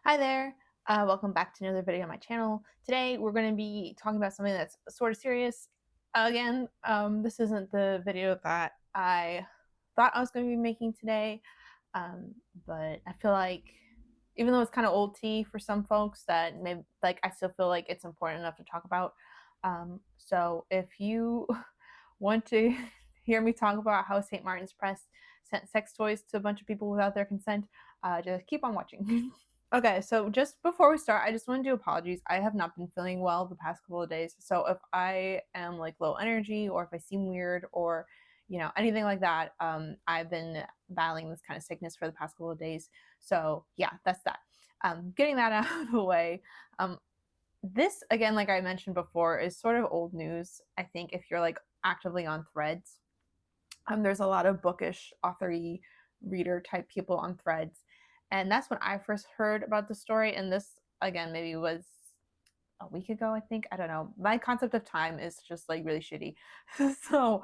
Hi there. Welcome back to another video on my channel. Today we're going to be talking about something that's sort of serious. Again, this isn't the video that I thought I was going to be making today, um, but I feel like even though it's kind of old tea for some folks, that maybe like I still feel like it's important enough to talk about. So if you want to hear me talk about how St. Martin's Press sent sex toys to a bunch of people without their consent, just keep on watching. Okay, so just before we start, I just want to do apologies. I have not been feeling well the past couple of days. So if I am like low energy or if I seem weird or anything like that, I've been battling this kind of sickness for the past couple of days. So yeah, that's that. Getting that out of the way. Um, this again, like I mentioned before, is sort of old news. I think if you're like actively on threads, there's a lot of bookish, authory, reader type people on threads. And that's when I first heard about the story. And this, again, maybe was a week ago, I think. I don't know. My concept of time is just like really shitty. So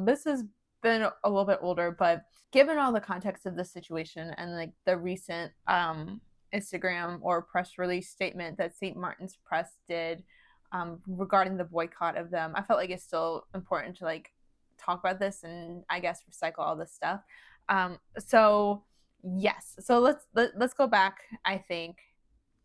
this has been a little bit older, but given all the context of the situation and like the recent Instagram or press release statement that St. Martin's Press did regarding the boycott of them, I felt like it's still important to like talk about this and I guess recycle all this stuff. So yes, so let's go back. I think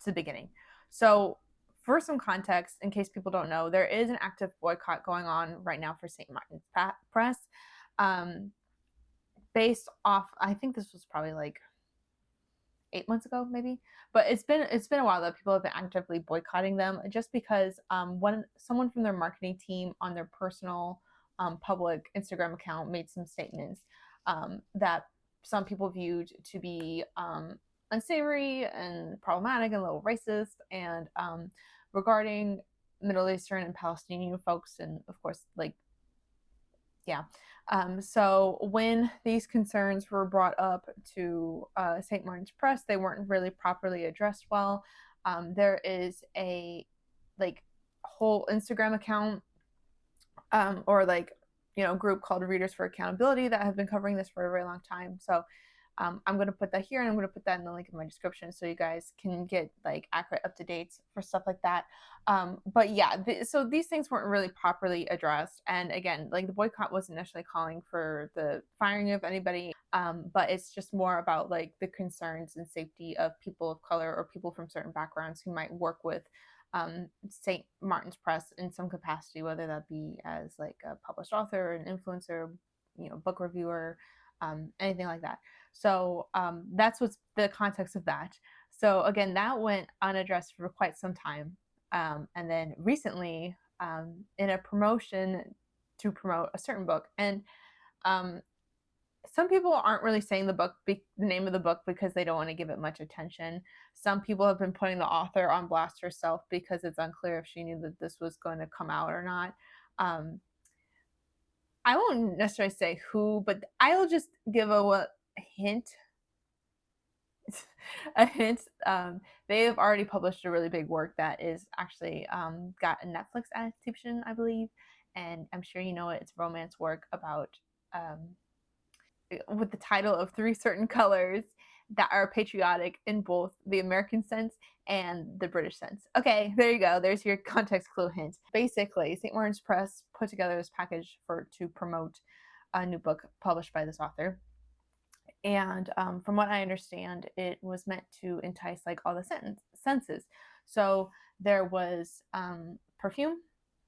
to the beginning. So for some context, in case people don't know, there is an active boycott going on right now for St. Martin's Press, um, based off. I think this was probably like 8 months ago, maybe. But it's been a while that people have been actively boycotting them, just because when someone from their marketing team on their personal public Instagram account made some statements that some people viewed to be unsavory and problematic and a little racist, and regarding Middle Eastern and Palestinian folks, and of course, like, yeah. So when these concerns were brought up to St. Martin's Press, they weren't really properly addressed well. There is a like whole Instagram account, or like group called Readers for Accountability that have been covering this for a very long time. So I'm going to put that here and I'm going to put that in the link in my description so you guys can get like accurate up to dates for stuff like that. But yeah, so these things weren't really properly addressed. And again, like the boycott wasn't necessarily calling for the firing of anybody, but it's just more about like the concerns and safety of people of color or people from certain backgrounds who might work with St. Martin's Press in some capacity, whether that be as like a published author, an influencer, book reviewer, anything like that. So that's what's the context of that. So again, that went unaddressed for quite some time, and then recently, in a promotion to promote a certain book, and um, some people aren't really saying the name of the book because they don't want to give it much attention. Some people have been putting the author on blast herself because it's unclear if she knew that this was going to come out or not. Um, I won't necessarily say who, but I'll just give a hint. A hint. They have already published a really big work that is actually got a Netflix adaptation, I believe, and I'm sure you know it. It's romance work about um, with the title of Three Certain Colors that are patriotic in both the American sense and the British sense. Okay, there you go. There's your context clue hint. Basically, St. Martin's Press put together this package to promote a new book published by this author. And from what I understand, it was meant to entice like all the senses. So there was perfume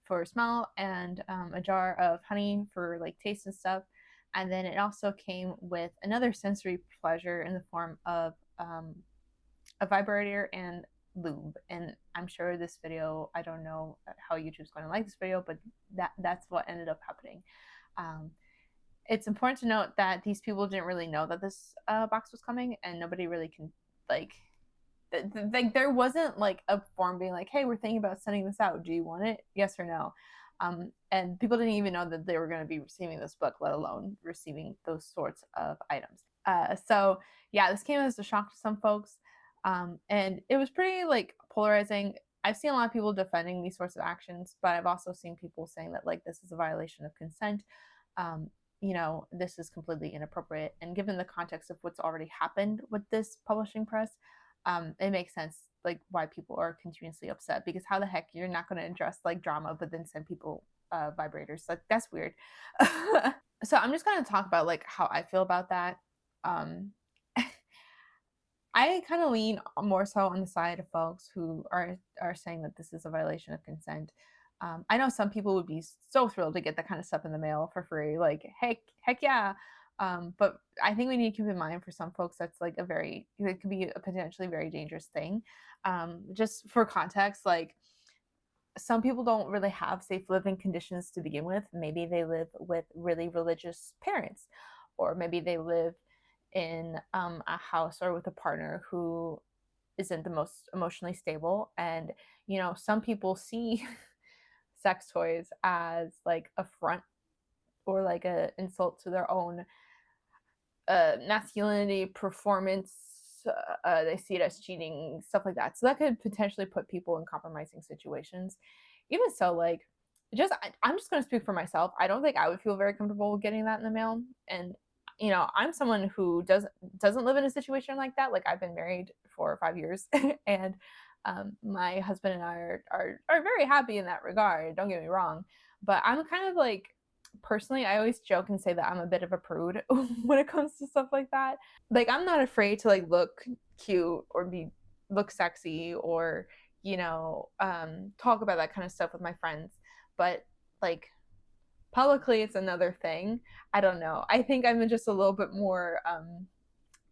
for smell and a jar of honey for like taste and stuff. And then it also came with another sensory pleasure in the form of a vibrator and lube. And I'm sure this video, I don't know how YouTube's going to like this video, but that's what ended up happening. Um, it's important to note that these people didn't really know that this box was coming, and nobody really can like like there wasn't like a form being like, hey, we're thinking about sending this out, do you want it, yes or no. And people didn't even know that they were going to be receiving this book, let alone receiving those sorts of items. So yeah, this came as a shock to some folks, and it was pretty like polarizing. I've seen a lot of people defending these sorts of actions, but I've also seen people saying that like this is a violation of consent. um, this is completely inappropriate. And given the context of what's already happened with this publishing press, it makes sense like why people are continuously upset, because how the heck you're not going to address like drama but then send people vibrators? Like that's weird. So I'm just going to talk about like how I feel about that. um I kind of lean more so on the side of folks who are saying that this is a violation of consent. I know some people would be so thrilled to get that kind of stuff in the mail for free, like heck yeah. But I think we need to keep in mind for some folks that's like it could be a potentially very dangerous thing. Just for context, like some people don't really have safe living conditions to begin with. Maybe they live with really religious parents, or maybe they live in a house or with a partner who isn't the most emotionally stable. And, some people see sex toys as like a front or like a insult to their own masculinity, performance. They see it as cheating, stuff like that. So that could potentially put people in compromising situations. Even so, like, I'm just going to speak for myself. I don't think I would feel very comfortable with getting that in the mail. And I'm someone who doesn't live in a situation like that. Like I've been married for 5 years, and my husband and I are very happy in that regard. Don't get me wrong, but I'm kind of like, personally, I always joke and say that I'm a bit of a prude when it comes to stuff like that. Like I'm not afraid to like look cute or look sexy, or talk about that kind of stuff with my friends. But like publicly, it's another thing. I don't know. I think I'm just a little bit more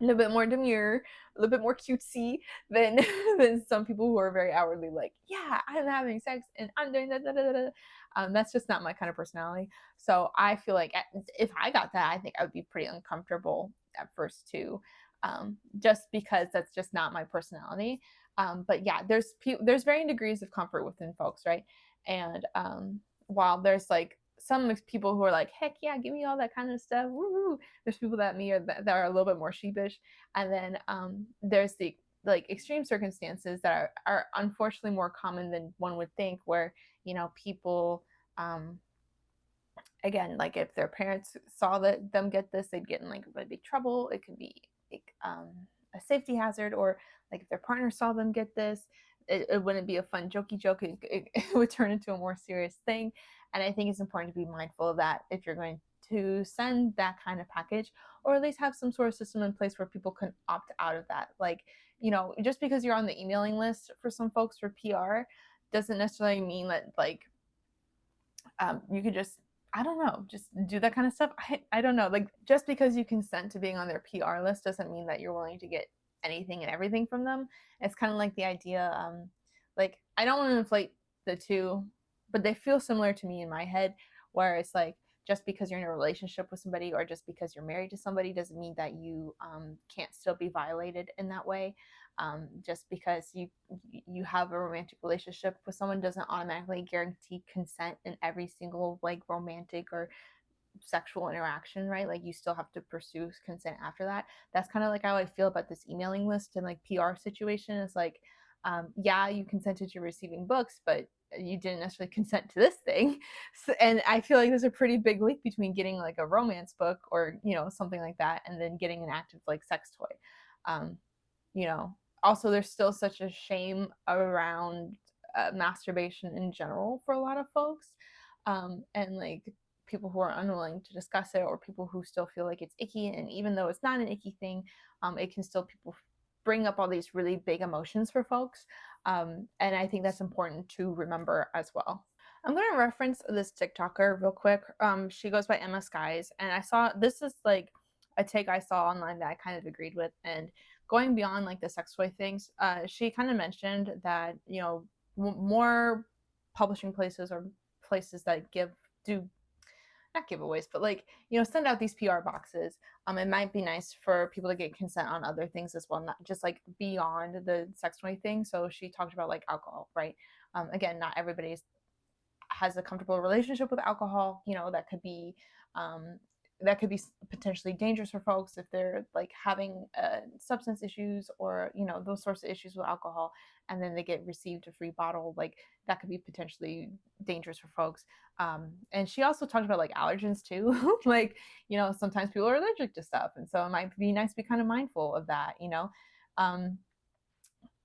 demure, a little bit more cutesy than than some people who are very outwardly like, yeah, I'm having sex and I'm doing that. Da, da, da, da. That's just not my kind of personality. So I feel like if I got that, I think I would be pretty uncomfortable at first too, just because that's just not my personality. But yeah, there's varying degrees of comfort within folks, right? And while there's like some people who are like, heck yeah, give me all that kind of stuff, woo. There's people that are a little bit more sheepish. And then there's the like extreme circumstances that are unfortunately more common than one would think, where people, again, like if their parents saw them get this, they'd get in like really big trouble. It could be like a safety hazard, or like if their partner saw them get this, it wouldn't be a fun jokey joke. It would turn into a more serious thing. And I think it's important to be mindful of that if you're going to send that kind of package, or at least have some sort of system in place where people can opt out of that. Like, just because you're on the emailing list for some folks for PR doesn't necessarily mean that like you could just, I don't know, just do that kind of stuff. I don't know. Like just because you consent to being on their PR list doesn't mean that you're willing to get anything and everything from them. It's kind of like the idea, like I don't want to inflate the two, but they feel similar to me in my head, where it's like just because you're in a relationship with somebody or just because you're married to somebody doesn't mean that you can't still be violated in that way. Just because you have a romantic relationship with someone doesn't automatically guarantee consent in every single like romantic or sexual interaction, right? Like you still have to pursue consent after that. That's kind of like how I feel about this emailing list and like PR situation. Is like, yeah, you consented to receiving books, but you didn't necessarily consent to this thing. So, and I feel like there's a pretty big leap between getting like a romance book or something like that, and then getting an active like sex toy. Um, you know, Also there's still such a shame around masturbation in general for a lot of folks, and like people who are unwilling to discuss it, or people who still feel like it's icky. And even though it's not an icky thing, it can still people bring up all these really big emotions for folks, and I think that's important to remember as well. I'm going to reference this TikToker real quick. She goes by Emma Skies, and I saw this is like a take I saw online that I kind of agreed with. And going beyond like the sex toy things, she kind of mentioned that more publishing places or places that do not giveaways, but like send out these PR boxes. It might be nice for people to get consent on other things as well, not just like beyond the sex toy thing. So she talked about like alcohol, right? Again, not everybody has a comfortable relationship with alcohol. That could be potentially dangerous for folks if they're like having substance issues, or those sorts of issues with alcohol, and then they get received a free bottle. Like that could be potentially dangerous for folks. And she also talked about like allergens too. Like sometimes people are allergic to stuff, and so it might be nice to be kind of mindful of that. um,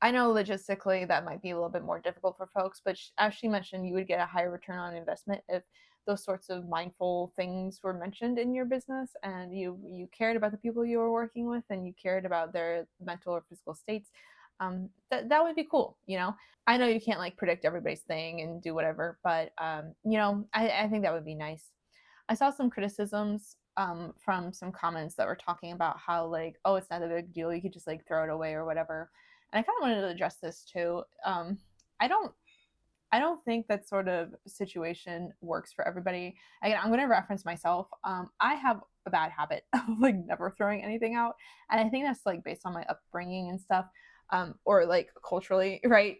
I know logistically that might be a little bit more difficult for folks, but as she mentioned, you would get a higher return on investment if those sorts of mindful things were mentioned in your business, and you cared about the people you were working with, and you cared about their mental or physical states. That would be cool, you know. I know you can't like predict everybody's thing and do whatever, but I think that would be nice. I saw some criticisms from some comments that were talking about how like, oh, it's not a big deal, you could just like throw it away or whatever. And I kind of wanted to address this too. I don't I don't think that sort of situation works for everybody. Again, I'm going to reference myself. I have a bad habit of like never throwing anything out, and I think that's like based on my upbringing and stuff, or like culturally, right?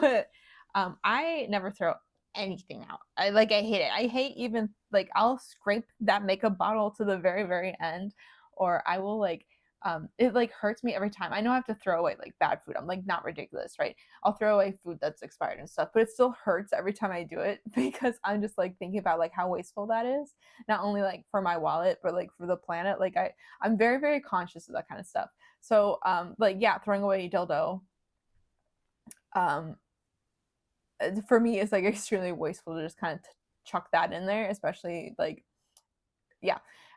But I never throw anything out. I hate it. I hate even like I'll scrape that makeup bottle to the very end, or I will like it like hurts me every time. I know I have to throw away like bad food. I'm like not ridiculous, right? I'll throw away food that's expired and stuff, but it still hurts every time I do it because I'm just like thinking about like how wasteful that is, not only like for my wallet but like for the planet. Like I'm very conscious of that kind of stuff. So like yeah, throwing away a dildo um for me is like extremely wasteful to just kind of chuck that in there, especially like yeah.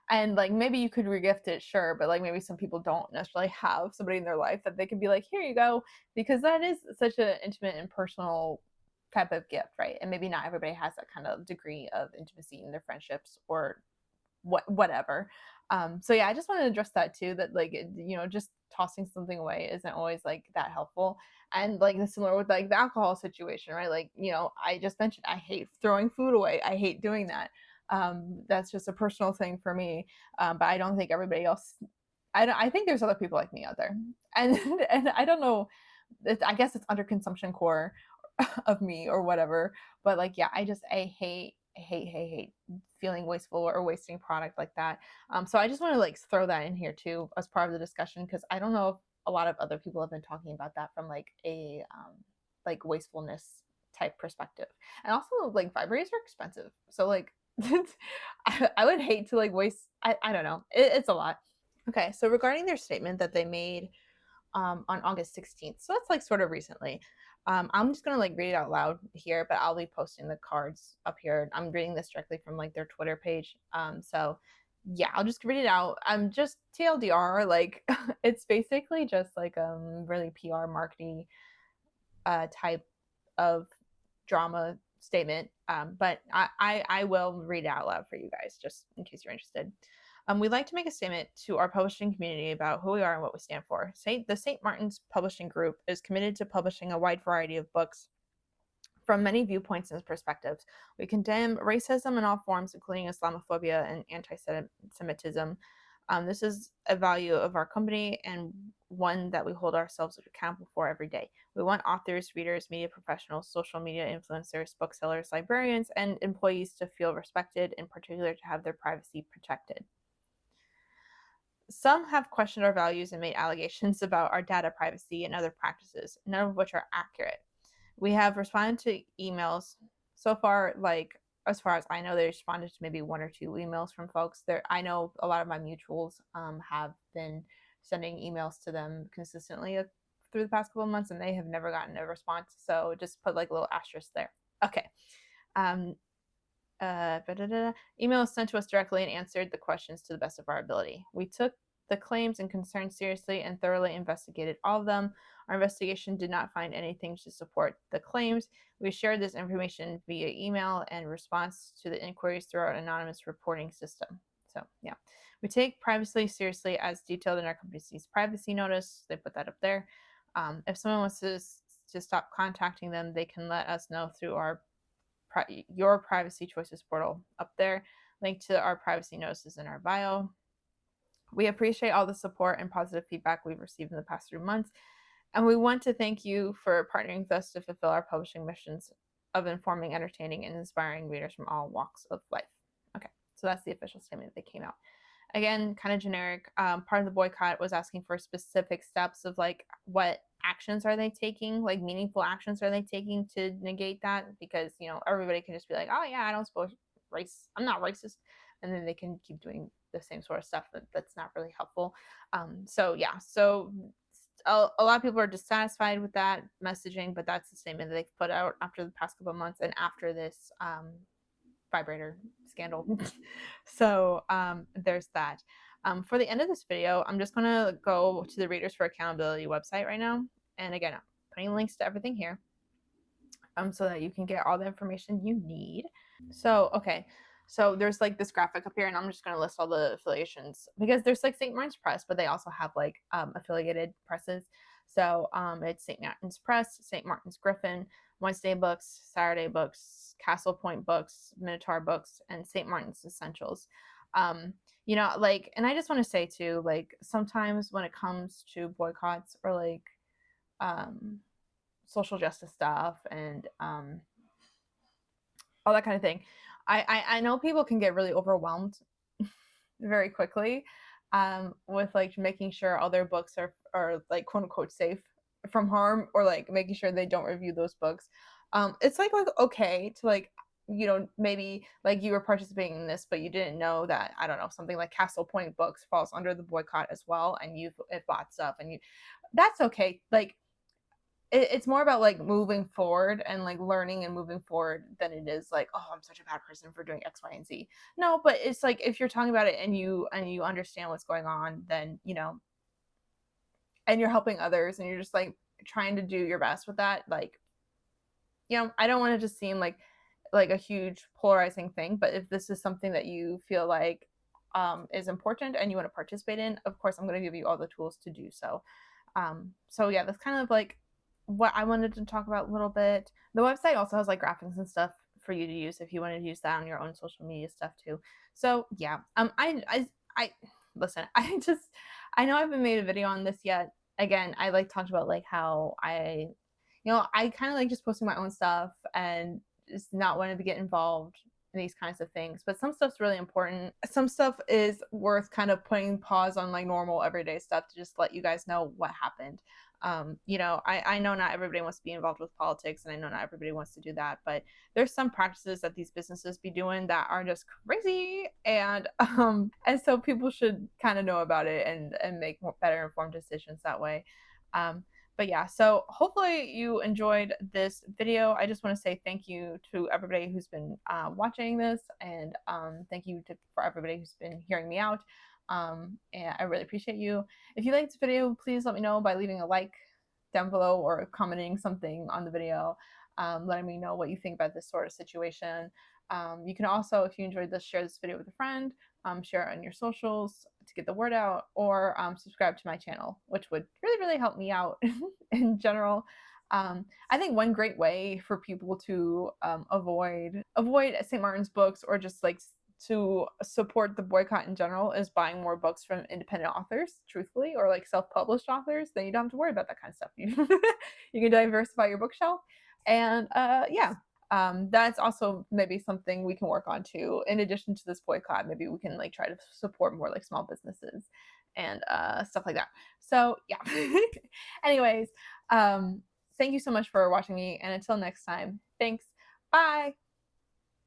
And like maybe you could regift it, sure, but like maybe some people don't necessarily have somebody in their life that they can be like, here you go, because that is such an intimate and personal type of gift, right? And maybe not everybody has that kind of degree of intimacy in their friendships or whatever. So yeah, I just want to address that too. That like just tossing something away isn't always like that helpful. And like the similar with like the alcohol situation, right? Like I just mentioned I hate throwing food away. I hate doing that. That's just a personal thing for me. But I don't think everybody else. I think there's other people like me out there, and and I don't know. I guess it's under consumption core of me or whatever. But like yeah, I hate feeling wasteful or wasting product like that. So I just want to like throw that in here too as part of the discussion because I don't know if a lot of other people have been talking about that from like a like wastefulness type perspective. And also like vibrators are expensive, so like I would hate to like waste. I don't know. It's a lot. Okay, so regarding their statement that they made on August 16th. So that's like sort of recently. I'm just gonna like read it out loud here, but I'll be posting the cards up here. I'm reading this directly from like their Twitter page. So yeah, I'll just read it out. I'm just TLDR, like it's basically just like really PR marketing type of drama statement. But I will read it out loud for you guys just in case you're interested. We'd like to make a statement to our publishing community about who we are and what we stand for. The St. Martin's Publishing Group is committed to publishing a wide variety of books from many viewpoints and perspectives. We condemn racism in all forms, including Islamophobia and anti Semitism. This is a value of our company and one that we hold ourselves accountable for every day. We want authors, readers, media professionals, social media influencers, booksellers, librarians, and employees to feel respected, in particular to have their privacy protected. Some have questioned our values and made allegations about our data privacy and other practices, none of which are accurate. We have responded to emails so far, like as far as I know, they responded to maybe one or two emails from folks. There, I know a lot of my mutuals have been sending emails to them consistently through the past couple of months, and they have never gotten a response. So just put like a little asterisk there. Okay. Um, Email was sent to us directly and answered the questions to the best of our ability. We took the claims and concerns seriously and thoroughly investigated all of them. Our investigation did not find anything to support the claims. We shared this information via email and response to the inquiries through our anonymous reporting system. So, yeah. We take privacy seriously as detailed in our company's privacy notice. They put that up there. If someone wants to stop contacting them, they can let us know through your privacy choices portal up there. Link to our privacy notices in our bio. We appreciate all the support and positive feedback we've received in the past 3 months, and we want to thank you for partnering with us to fulfill our publishing missions of informing, entertaining, and inspiring readers from all walks of life. Okay, so that's the official statement that came out. Again, kind of generic. Part of the boycott was asking for specific steps of like what actions are they taking, like meaningful actions are they taking to negate that, because everybody can just be like, oh yeah, I don't suppose race, I'm not racist, and then they can keep doing the same sort of stuff that's not really helpful. So yeah, so a lot of people are dissatisfied with that messaging, but that's the statement that they've put out after the past couple of months and after this vibrator scandal. So there's that. For the end of this video, I'm just gonna go to the Readers for Accountability website right now, and again, I'm putting links to everything here, so that you can get all the information you need. So okay, so there's like this graphic up here, and I'm just gonna list all the affiliations because there's like St. Martin's Press, but they also have like affiliated presses. So it's St. Martin's Press, St. Martin's Griffin, Wednesday Books, Saturday Books, Castle Point Books, Minotaur Books, and St. Martin's Essentials. You know, like, and I just want to say too, like, sometimes when it comes to boycotts or like um, social justice stuff and all that kind of thing, I know people can get really overwhelmed very quickly with like making sure all their books are like quote unquote safe from harm, or like making sure they don't review those books. It's like okay to like, you know, maybe like you were participating in this but you didn't know that, I don't know, something like Castle Point Books falls under the boycott as well, and you've bought stuff and you, that's okay. Like it's more about like moving forward and like learning and moving forward than it is like, oh, I'm such a bad person for doing X, Y, and Z. No, but it's like if you're talking about it and you understand what's going on, then you know, and you're helping others and you're just like trying to do your best with that, like, you know, I don't want to just seem like a huge polarizing thing, but if this is something that you feel like is important and you want to participate in, of course I'm going to give you all the tools to do so. So yeah, that's kind of like what I wanted to talk about a little bit. The website also has like graphics and stuff for you to use if you want to use that on your own social media stuff too. So yeah, I listen. I know I haven't made a video on this yet. Again, I like talked about like how you know, I kind of like just posting my own stuff and just not wanting to get involved in these kinds of things. But some stuff's really important. Some stuff is worth kind of putting pause on like normal everyday stuff to just let you guys know what happened. You know, I know not everybody wants to be involved with politics, and I know not everybody wants to do that, but there's some practices that these businesses be doing that are just crazy, and so people should kind of know about it and make more better informed decisions that way. Um, but yeah, so hopefully you enjoyed this video. I just want to say thank you to everybody who's been watching this, and thank you for everybody who's been hearing me out. And I really appreciate you. If you liked this video, please let me know by leaving a like down below or commenting something on the video, letting me know what you think about this sort of situation. You can also, if you enjoyed this, share this video with a friend, share it on your socials to get the word out, or subscribe to my channel, which would really, really help me out in general. I think one great way for people to avoid St. Martin's books, or just like to support the boycott in general, is buying more books from independent authors, truthfully, or like self-published authors. Then you don't have to worry about that kind of stuff. You can diversify your bookshelf, and yeah, that's also maybe something we can work on too. In addition to this boycott, maybe we can like try to support more like small businesses and stuff like that. So yeah. Anyways, thank you so much for watching me, and until next time, thanks. Bye.